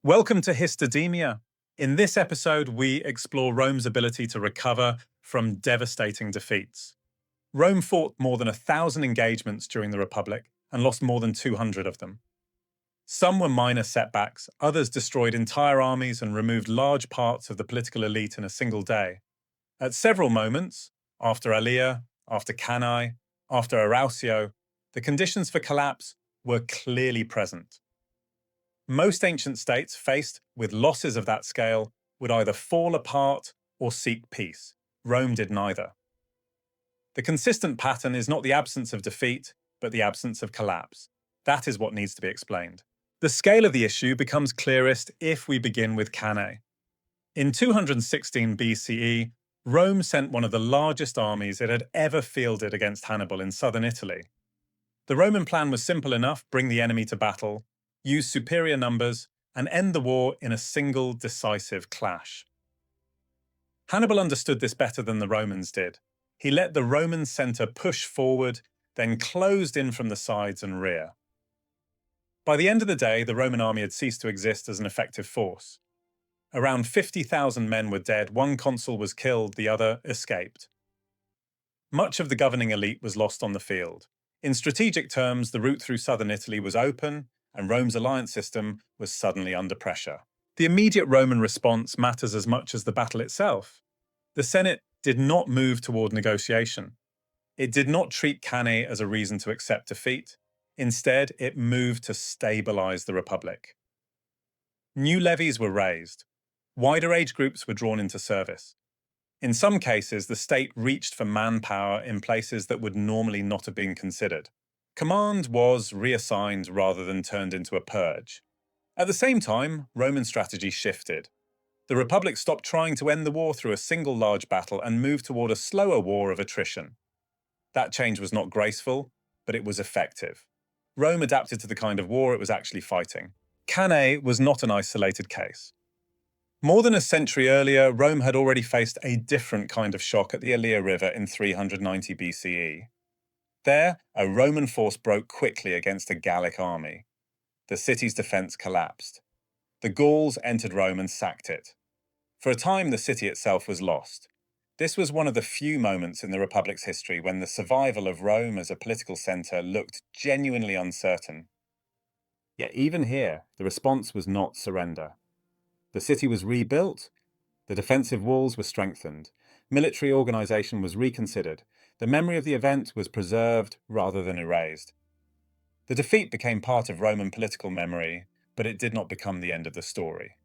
Welcome to Histodemia. In this episode, we explore Rome's ability to recover from devastating defeats. Rome fought more than 1,000 engagements during the Republic and lost more than 200 of them. Some were minor setbacks, others destroyed entire armies and removed large parts of the political elite in a single day. At several moments, after Allia, after Cannae, after Arausio, the conditions for collapse were clearly present. Most ancient states faced with losses of that scale would either fall apart or seek peace. Rome did neither. The consistent pattern is not the absence of defeat, but the absence of collapse. That is what needs to be explained. The scale of the issue becomes clearest if we begin with Cannae. In 216 BCE, Rome sent one of the largest armies it had ever fielded against Hannibal in southern Italy. The Roman plan was simple enough: bring the enemy to battle, use superior numbers, and end the war in a single decisive clash. Hannibal understood this better than the Romans did. He let the Roman center push forward, then closed in from the sides and rear. By the end of the day, the Roman army had ceased to exist as an effective force. Around 50,000 men were dead, one consul was killed, the other escaped. Much of the governing elite was lost on the field. In strategic terms, the route through southern Italy was open, and Rome's alliance system was suddenly under pressure. The immediate Roman response matters as much as the battle itself. The Senate did not move toward negotiation. It did not treat Cannae as a reason to accept defeat. Instead, it moved to stabilize the Republic. New levies were raised. Wider age groups were drawn into service. In some cases, the state reached for manpower in places that would normally not have been considered. Command was reassigned rather than turned into a purge. At the same time, Roman strategy shifted. The Republic stopped trying to end the war through a single large battle and moved toward a slower war of attrition. That change was not graceful, but it was effective. Rome adapted to the kind of war it was actually fighting. Cannae was not an isolated case. More than a century earlier, Rome had already faced a different kind of shock at the Allia River in 390 BCE. There, a Roman force broke quickly against a Gallic army. The city's defense collapsed. The Gauls entered Rome and sacked it. For a time, the city itself was lost. This was one of the few moments in the Republic's history when the survival of Rome as a political center looked genuinely uncertain. Yet even here, the response was not surrender. The city was rebuilt, the defensive walls were strengthened, military organization was reconsidered, the memory of the event was preserved rather than erased. The defeat became part of Roman political memory, but it did not become the end of the story.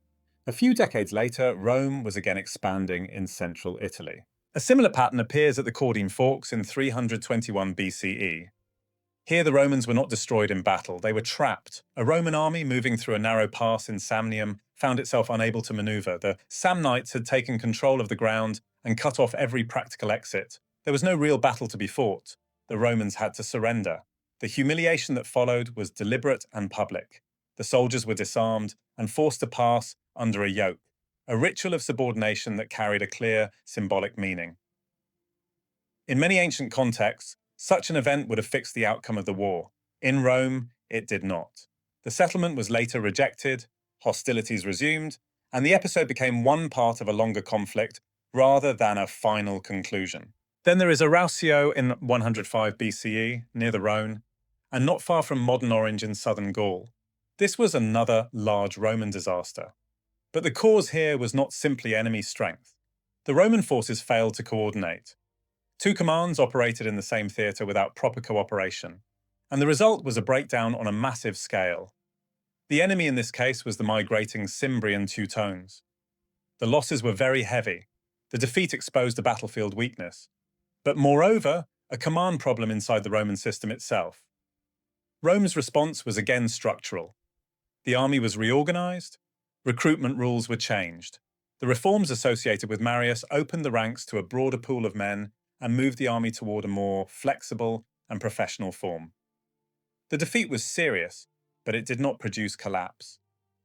A few decades later, Rome was again expanding in central Italy. A similar pattern appears at the Caudine Forks in 321 BCE. Here the Romans were not destroyed in battle, they were trapped. A Roman army moving through a narrow pass in Samnium found itself unable to maneuver. The Samnites had taken control of the ground and cut off every practical exit. There was no real battle to be fought. The Romans had to surrender. The humiliation that followed was deliberate and public. The soldiers were disarmed and forced to pass under a yoke, a ritual of subordination that carried a clear symbolic meaning. In many ancient contexts, such an event would have fixed the outcome of the war. In Rome, it did not. The settlement was later rejected, hostilities resumed, and the episode became one part of a longer conflict rather than a final conclusion. Then there is Arausio in 105 BCE, near the Rhone, and not far from modern Orange in southern Gaul. This was another large Roman disaster. But the cause here was not simply enemy strength. The Roman forces failed to coordinate. Two commands operated in the same theatre without proper cooperation, and the result was a breakdown on a massive scale. The enemy in this case was the migrating Cimbrian Teutones. The losses were very heavy. The defeat exposed a battlefield weakness, but moreover, a command problem inside the Roman system itself. Rome's response was again structural. The army was reorganized, recruitment rules were changed. The reforms associated with Marius opened the ranks to a broader pool of men and moved the army toward a more flexible and professional form. The defeat was serious, but it did not produce collapse.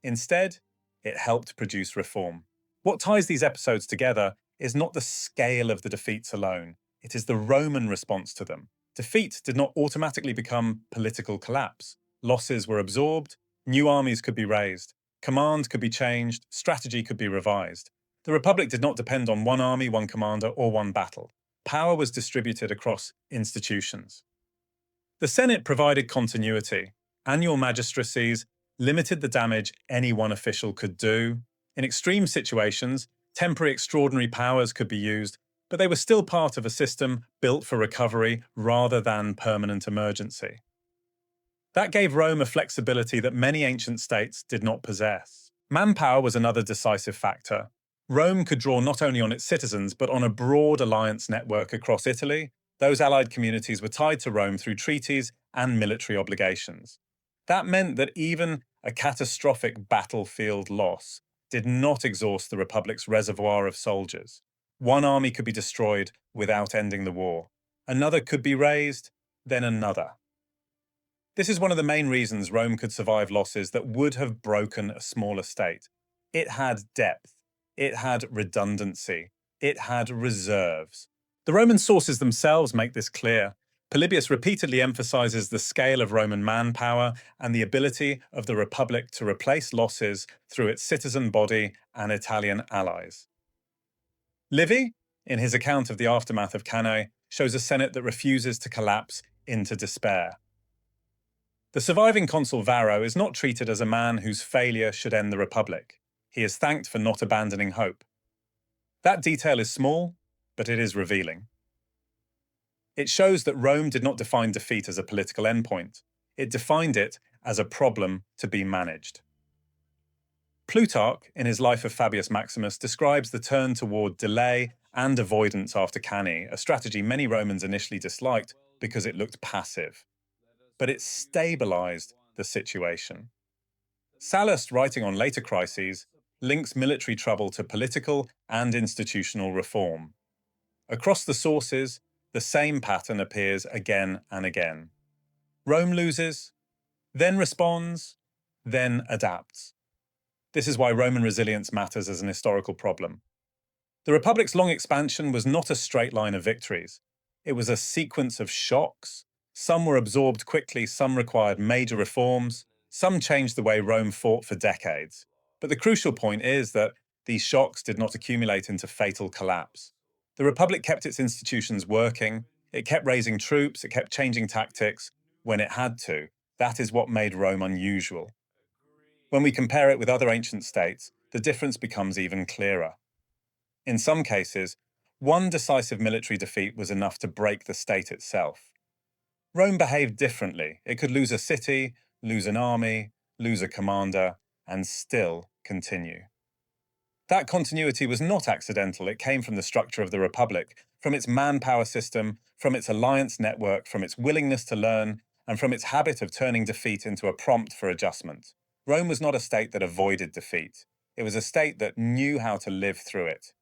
Instead, it helped produce reform. What ties these episodes together is not the scale of the defeats alone, it is the Roman response to them. Defeat did not automatically become political collapse. Losses were absorbed, new armies could be raised, Command could be changed, strategy could be revised. The Republic did not depend on one army, one commander, or one battle. Power was distributed across institutions. The Senate provided continuity. Annual magistracies limited the damage any one official could do. In extreme situations, temporary extraordinary powers could be used, but they were still part of a system built for recovery rather than permanent emergency. That gave Rome a flexibility that many ancient states did not possess. Manpower was another decisive factor. Rome could draw not only on its citizens, but on a broad alliance network across Italy. Those allied communities were tied to Rome through treaties and military obligations. That meant that even a catastrophic battlefield loss did not exhaust the Republic's reservoir of soldiers. One army could be destroyed without ending the war. Another could be raised, then another. This is one of the main reasons Rome could survive losses that would have broken a smaller state. It had depth. It had redundancy. It had reserves. The Roman sources themselves make this clear. Polybius repeatedly emphasizes the scale of Roman manpower and the ability of the Republic to replace losses through its citizen body and Italian allies. Livy, in his account of the aftermath of Cannae, shows a Senate that refuses to collapse into despair. The surviving consul Varro is not treated as a man whose failure should end the Republic. He is thanked for not abandoning hope. That detail is small, but it is revealing. It shows that Rome did not define defeat as a political endpoint. It defined it as a problem to be managed. Plutarch, in his Life of Fabius Maximus, describes the turn toward delay and avoidance after Cannae, a strategy many Romans initially disliked because it looked passive. But it stabilized the situation. Sallust, writing on later crises, links military trouble to political and institutional reform. Across the sources, the same pattern appears again and again. Rome loses, then responds, then adapts. This is why Roman resilience matters as an historical problem. The Republic's long expansion was not a straight line of victories. It was a sequence of shocks. Some were absorbed quickly, some required major reforms, some changed the way Rome fought for decades. But the crucial point is that these shocks did not accumulate into fatal collapse. The Republic kept its institutions working, it kept raising troops, it kept changing tactics when it had to. That is what made Rome unusual. When we compare it with other ancient states, the difference becomes even clearer. In some cases, one decisive military defeat was enough to break the state itself. Rome behaved differently. It could lose a city, lose an army, lose a commander, and still continue. That continuity was not accidental. It came from the structure of the Republic, from its manpower system, from its alliance network, from its willingness to learn, and from its habit of turning defeat into a prompt for adjustment. Rome was not a state that avoided defeat. It was a state that knew how to live through it.